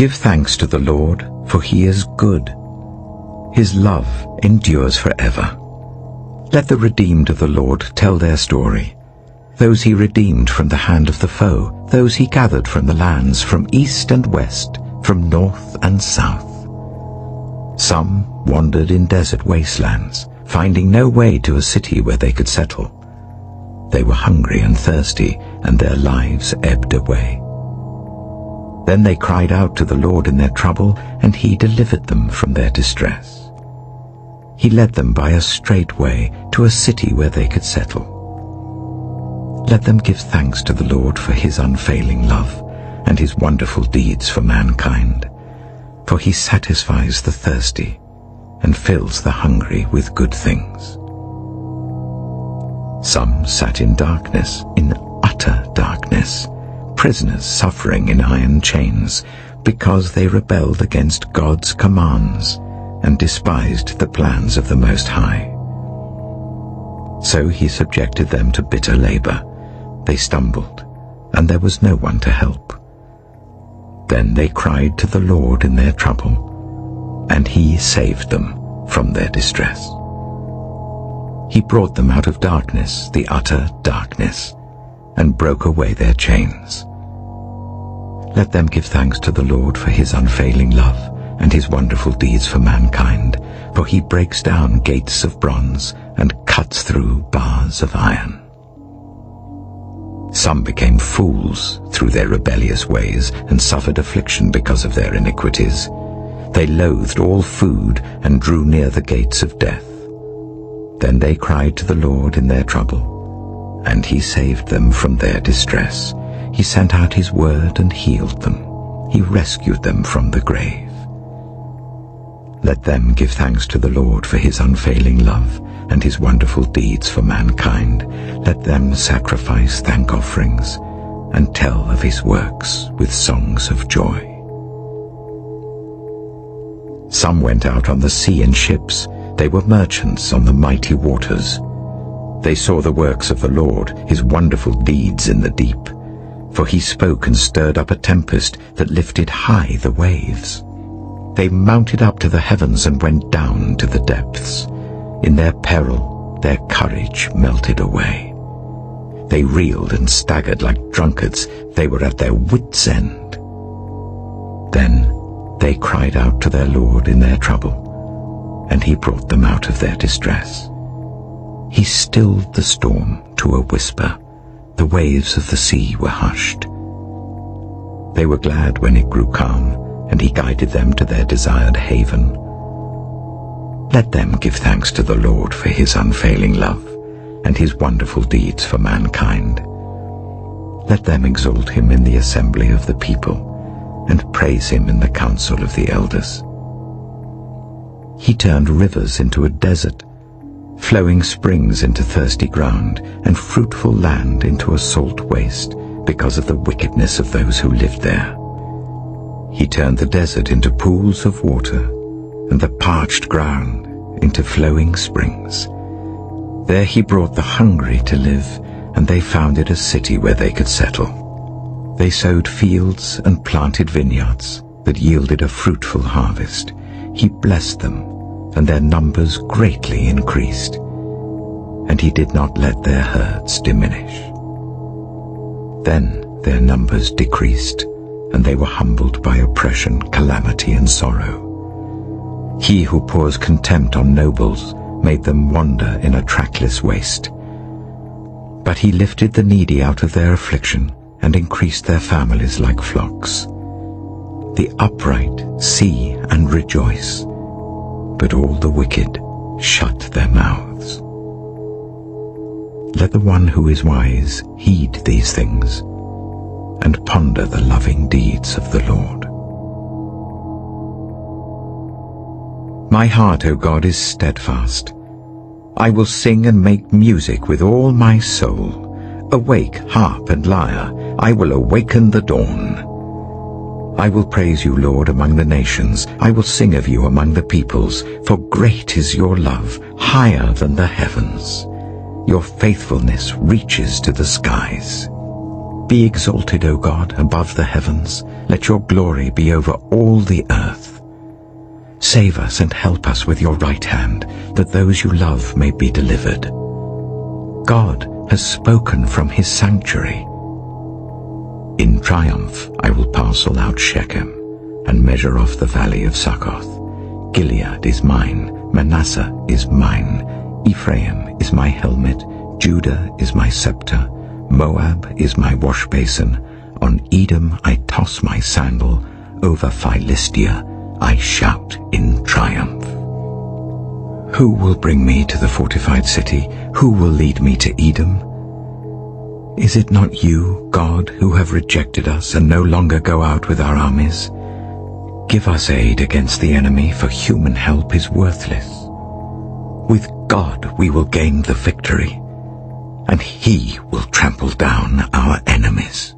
Give thanks to the Lord, for he is good. His love endures forever. Let the redeemed of the Lord tell their story. Those he redeemed from the hand of the foe, those he gathered from the lands, from east and west, from north and south. Some wandered in desert wastelands, finding no way to a city where they could settle. They were hungry and thirsty, and their lives ebbed away. Then they cried out to the Lord in their trouble, and he delivered them from their distress. He led them by a straight way to a city where they could settle. Let them give thanks to the Lord for his unfailing love and his wonderful deeds for mankind. For he satisfies the thirsty and fills the hungry with good things. Some sat in darkness, in utter darkness, prisoners suffering in iron chains, because they rebelled against God's commands and despised the plans of the Most High. So he subjected them to bitter labor. They stumbled, and there was no one to help. Then they cried to the Lord in their trouble, and he saved them from their distress. He brought them out of darkness, the utter darkness, and broke away their chains. Let them give thanks to the Lord for his unfailing love and his wonderful deeds for mankind, for he breaks down gates of bronze and cuts through bars of iron. Some became fools through their rebellious ways and suffered affliction because of their iniquities. They loathed all food and drew near the gates of death. Then they cried to the Lord in their trouble, and he saved them from their distress. He sent out his word and healed them. He rescued them from the grave. Let them give thanks to the Lord for his unfailing love and his wonderful deeds for mankind. Let them sacrifice thank offerings and tell of his works with songs of joy. Some went out on the sea in ships. They were merchants on the mighty waters. They saw the works of the Lord, his wonderful deeds in the deep. For he spoke and stirred up a tempest that lifted high the waves. They mounted up to the heavens and went down to the depths. In their peril, their courage melted away. They reeled and staggered like drunkards. They were at their wits' end. Then they cried out to their Lord in their trouble, and he brought them out of their distress. He stilled the storm to a whisper. The waves of the sea were hushed. They were glad when it grew calm, and he guided them to their desired haven. Let them give thanks to the Lord for his unfailing love and his wonderful deeds for mankind. Let them exalt him in the assembly of the people and praise him in the council of the elders. He turned rivers into a desert, flowing springs into thirsty ground, and fruitful land into a salt waste because of the wickedness of those who lived there. He turned the desert into pools of water, and the parched ground into flowing springs. There he brought the hungry to live, and they founded a city where they could settle. They sowed fields and planted vineyards that yielded a fruitful harvest. He blessed them, and their numbers greatly increased, and he did not let their herds diminish. Then their numbers decreased, and they were humbled by oppression, calamity, and sorrow. He who pours contempt on nobles made them wander in a trackless waste. But he lifted the needy out of their affliction and increased their families like flocks. The upright see and rejoice, but all the wicked shut their mouths. Let the one who is wise heed these things, and ponder the loving deeds of the Lord. My heart, O God, is steadfast. I will sing and make music with all my soul. Awake, harp and lyre, I will awaken the dawn. I will praise you, Lord, among the nations. I will sing of you among the peoples, for great is your love, higher than the heavens. Your faithfulness reaches to the skies. Be exalted, O God, above the heavens. Let your glory be over all the earth. Save us and help us with your right hand, that those you love may be delivered. God has spoken from his sanctuary. In triumph I will parcel out Shechem, and measure off the valley of Succoth. Gilead is mine, Manasseh is mine, Ephraim is my helmet, Judah is my scepter, Moab is my wash basin. On Edom I toss my sandal, over Philistia I shout in triumph. Who will bring me to the fortified city? Who will lead me to Edom? Is it not you, God, who have rejected us and no longer go out with our armies? Give us aid against the enemy, for human help is worthless. With God we will gain the victory, and he will trample down our enemies.